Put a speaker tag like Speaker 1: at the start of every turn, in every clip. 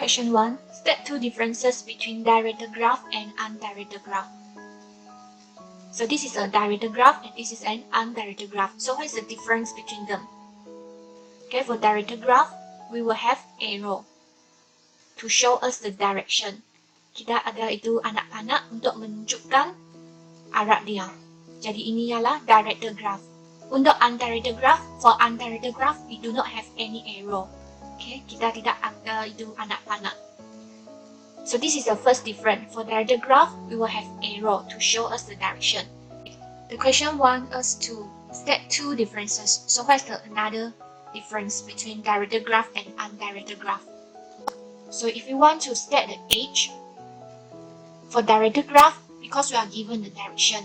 Speaker 1: Question 1. State two differences between directed graph and undirected graph. So this is a directed graph and this is an undirected graph. So what is the difference between them? Okay, for directed graph, we will have arrow to show us the direction. Kita ada itu anak panah untuk menunjukkan arah dia. Jadi ini ialah directed graph. Untuk undirected graph, for undirected graph, we do not have any arrow. Okay, kita tidak ada itu anak panah. So this is the first difference. For directed graph, we will have arrow to show us the direction. The question wants us to state two differences. So what is another difference between directed graph and undirected graph? So if we want to state the age, for directed graph, because we are given the direction,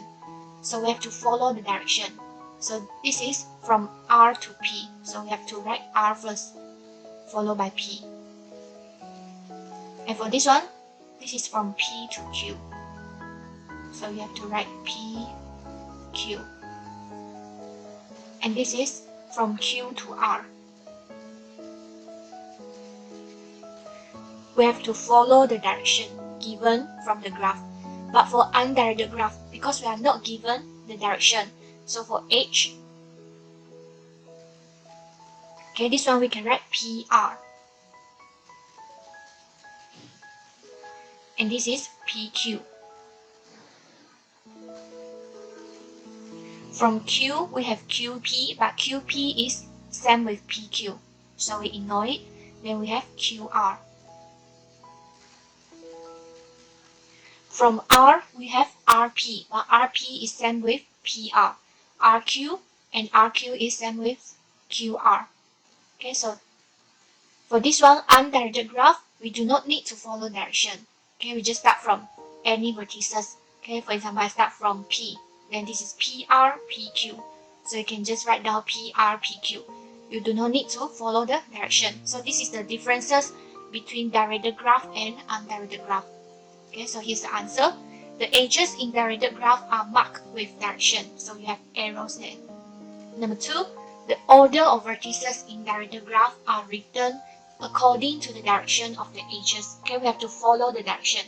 Speaker 1: so we have to follow the direction. So this is from R to P. So we have to write R first, followed by P. And for this one, this is from P to Q. So you have to write P, Q. And this is from Q to R. We have to follow the direction given from the graph. But for undirected graph, because we are not given the direction, so for H, okay, this one we can write PR. And this is PQ. From Q, we have QP, but QP is same with PQ. So we ignore it. Then we have QR. From R, we have RP, but RP is same with PR. RQ and RQ is same with QR. Okay, so for this one, undirected graph, we do not need to follow direction. Okay, we just start from any vertices. Okay, for example, I start from P. Then this is PR, PQ. So you can just write down PR, PQ. You do not need to follow the direction. So this is the differences between directed graph and undirected graph. Okay, so here's the answer. The edges in directed graph are marked with direction. So you have arrows there. Number 2, the order of vertices in directed graph are written according to the direction of the edges. Okay, we have to follow the direction.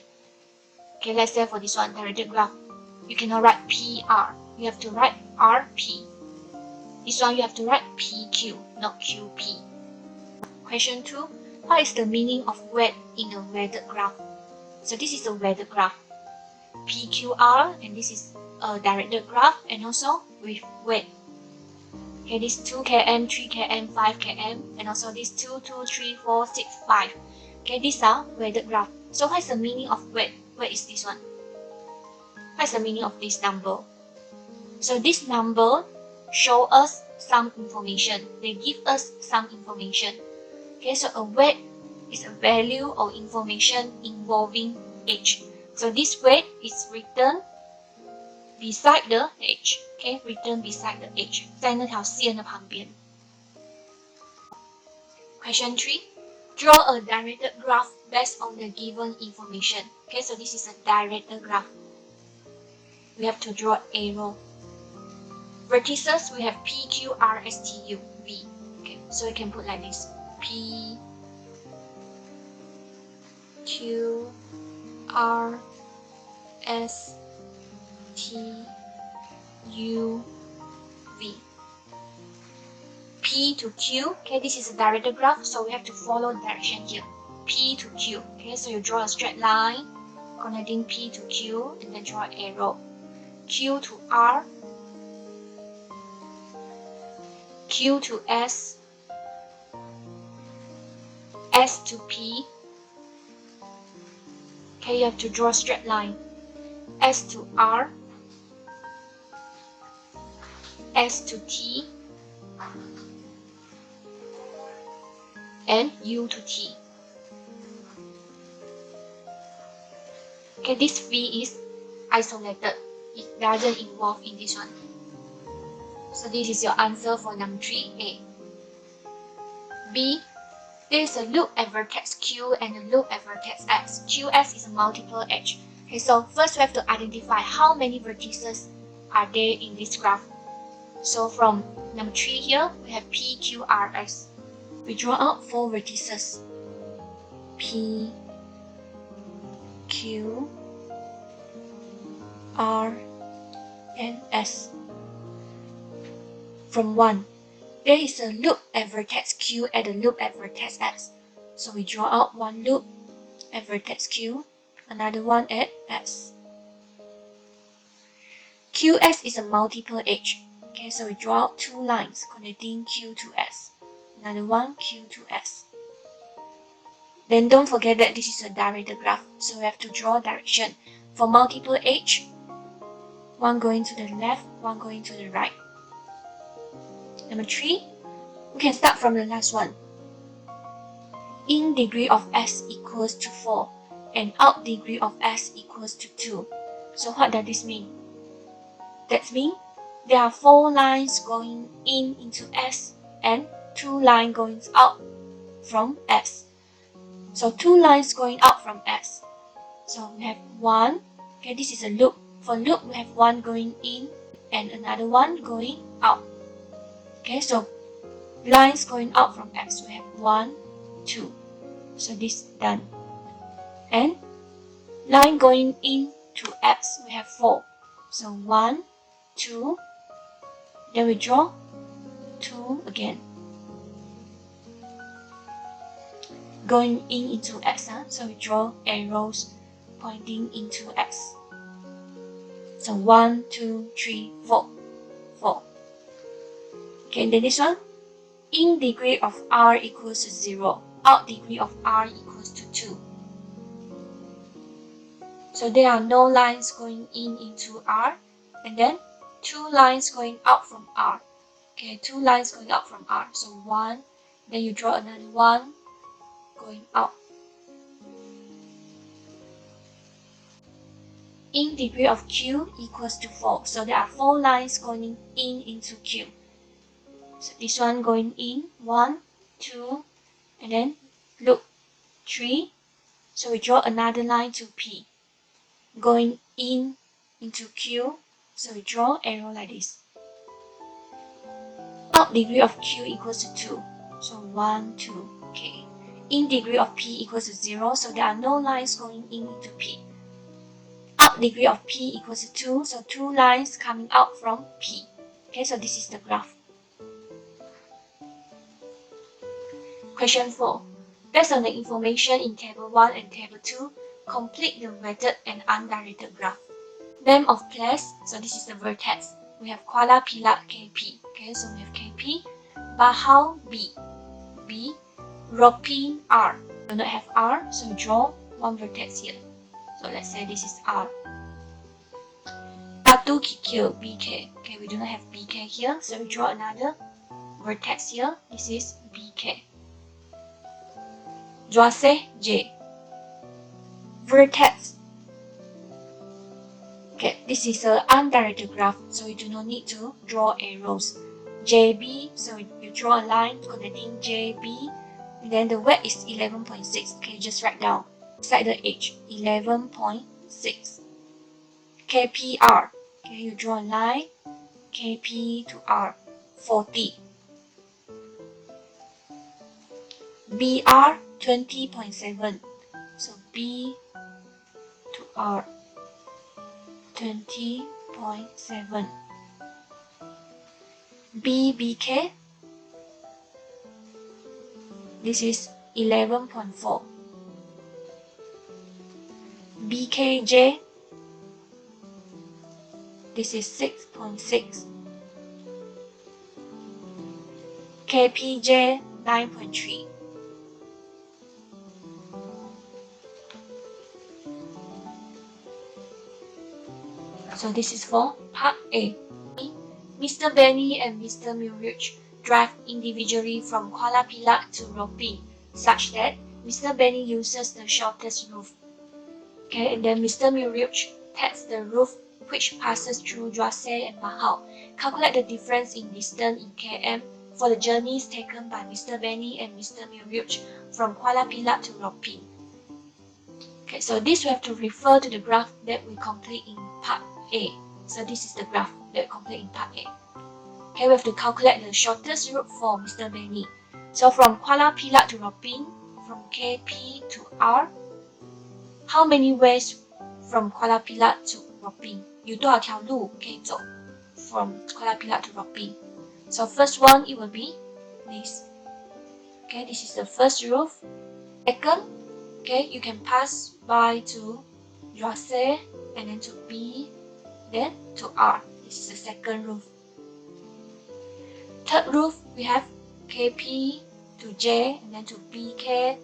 Speaker 1: Okay, let's say for this one, directed graph, you cannot write PR. You have to write RP. This one you have to write PQ, not QP. Question 2. What is the meaning of weight in a weighted graph? So this is a weighted graph. PQR, and this is a directed graph, and also with weight. Okay, this 2 km, 3 km, 5 km, and also this 2, 2, 3, 4, 6, 5. Okay, these are weighted graph. So what is the meaning of weight? Weight is this one. What is the meaning of this number? So this number show us some information. They give us some information. Okay, so a weight is a value or information involving age. So this weight is written beside the age. Okay, written beside the age. 在那条线的旁边。Question 3. Draw a directed graph based on the given information. Okay, so this is a directed graph. We have to draw arrow. Vertices, we have P, Q, R, S, T, U, V. Okay, so we can put like this. P, Q, R, S, T, U, V. P to Q, okay, this is a directed graph, so we have to follow the direction here. P to Q, okay, so you draw a straight line connecting P to Q and then draw an arrow. Q to R, Q to S, S to P. Okay, you have to draw a straight line. S to R, S to T, and U to T. Okay, this V is isolated. It doesn't involve in this one. So this is your answer for number 3A. B. There is a loop at vertex Q and a loop at vertex X. QS is a multiple edge. Okay, so first we have to identify how many vertices are there in this graph. So from number 3 here, we have P, Q, R, S. We draw out 4 vertices. P, Q, R, and S. From 1, there is a loop at vertex Q and a loop at vertex S. So we draw out one loop at vertex Q, another one at S. QS is a multiple edge. Okay, so we draw out 2 lines connecting Q to S. Another one, Q to S. Then don't forget that this is a directed graph, so we have to draw direction. For multiple edge, one going to the left, one going to the right. Number 3, we can start from the last one. In degree of S equals to 4 and out degree of S equals to 2. So what does this mean? That means there are 4 lines going in into S and 2 lines going out from S. So 2 lines going out from S. So we have 1. Okay, this is a loop. For loop, we have 1 going in and another one going out. Okay, so lines going out from S, we have 1, 2. So this is done. And line going in to S, we have 4. So 1, 2. Then we draw 2 again. Going in into S, so we draw arrows pointing into S. So 1, 2, 3, 4. 4. Okay, and then this one. In degree of R equals to 0. Out degree of R equals to 2. So there are no lines going in into R. And then 2 lines going out from R. Okay, 2 lines going out from R. So 1. Then you draw another 1 going out. In degree of Q equals to 4. So there are 4 lines going in into Q. So this one going in, 1, 2, and then loop 3. So we draw another line to P. Going in into Q. So we draw arrow like this. Out degree of Q equals to 2. So 1, 2, okay. In degree of P equals to 0. So there are no lines going in into P. Out degree of P equals to 2. So 2 lines coming out from P. Okay, so this is the graph. Question 4. Based on the information in Table 1 and Table 2, complete the weighted and undirected graph. Name of place, so this is the vertex. We have Kuala Pilat KP. Okay, so we have KP. Bahau B. B. Roping R. We do not have R, so we draw one vertex here. So let's say this is R. Batu Kikil BK. Okay, we do not have BK here, so we draw another vertex here. This is BK. Joase J. Vertex. Okay, this is an undirected graph, so we do not need to draw arrows. JB, so you draw a line connecting JB, and then the weight is 11.6. Okay, just write down beside the edge 11.6. KPR. Okay, you draw a line KP to R 40. BR 20.7. So B to R 20.7. BBK, this is 11.4. BKJ, this is 6.6. KPJ 9.3. So this is for part A. Mr. Benny and Mr. Muriuch drive individually from Kuala Pilat to Roping, such that Mr. Benny uses the shortest route. Okay, and then Mr. Muriuch takes the route which passes through Joase and Bahau. Calculate the difference in distance in km for the journeys taken by Mr. Benny and Mr. Muriuch from Kuala Pilat to Roping. Okay, so this we have to refer to the graph that we complete in part A. So this is the graph that we complete in part A. Okay, we have to calculate the shortest route for Mr. Benny. So from Kuala Pilat to Roping, from KP to R. How many ways from Kuala Pilat to Ropping? 有多少条路可以走 from Kuala Pilat to Ropping? So first one, it will be this. Okay, this is the first roof. Second, okay, you can pass by to Joase and then to B, then to R. This is the second roof. Third roof, we have KP to J and then to BK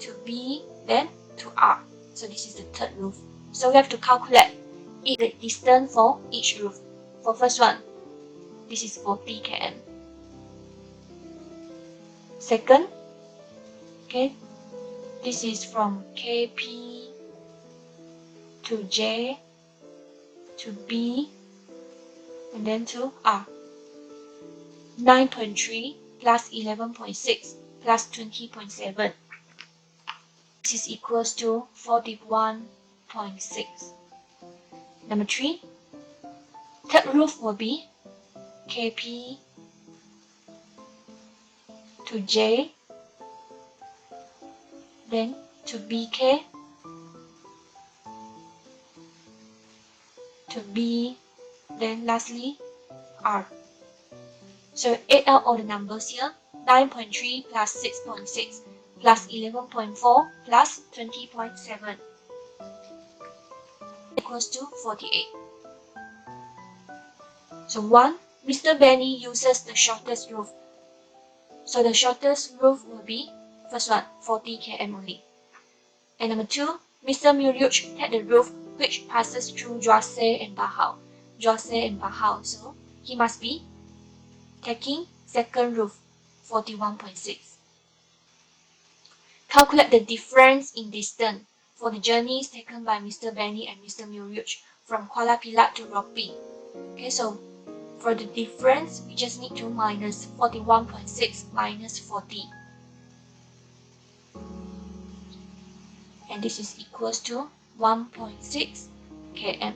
Speaker 1: to B, then to R. So this is the third roof. So we have to calculate the distance for each roof. For first one, this is 40 km. Second, okay, this is from KP to J to B and then to R. 9.3 plus 11.6 plus 20.7. This is equals to 41.6. Number 3. Third roof will be KP to J, then to BK, to B, then lastly R. So add out all the numbers here. 9.3 plus 6.6 plus 11.4 plus 20.7 equals to 48. So 1. Mr. Benny uses the shortest roof. So the shortest roof will be, first one, 40 km only. And number 2, Mr. Mulyuch had the roof which passes through Joase and Bahau. Joase and Bahau, so he must be taking second roof, 41.6. Calculate the difference in distance for the journeys taken by Mr. Benny and Mr. Mulyuch from Kuala Pilat to Ropping. Okay, so for the difference, we just need to minus 41.6 minus 40. And this is equals to 1.6 km.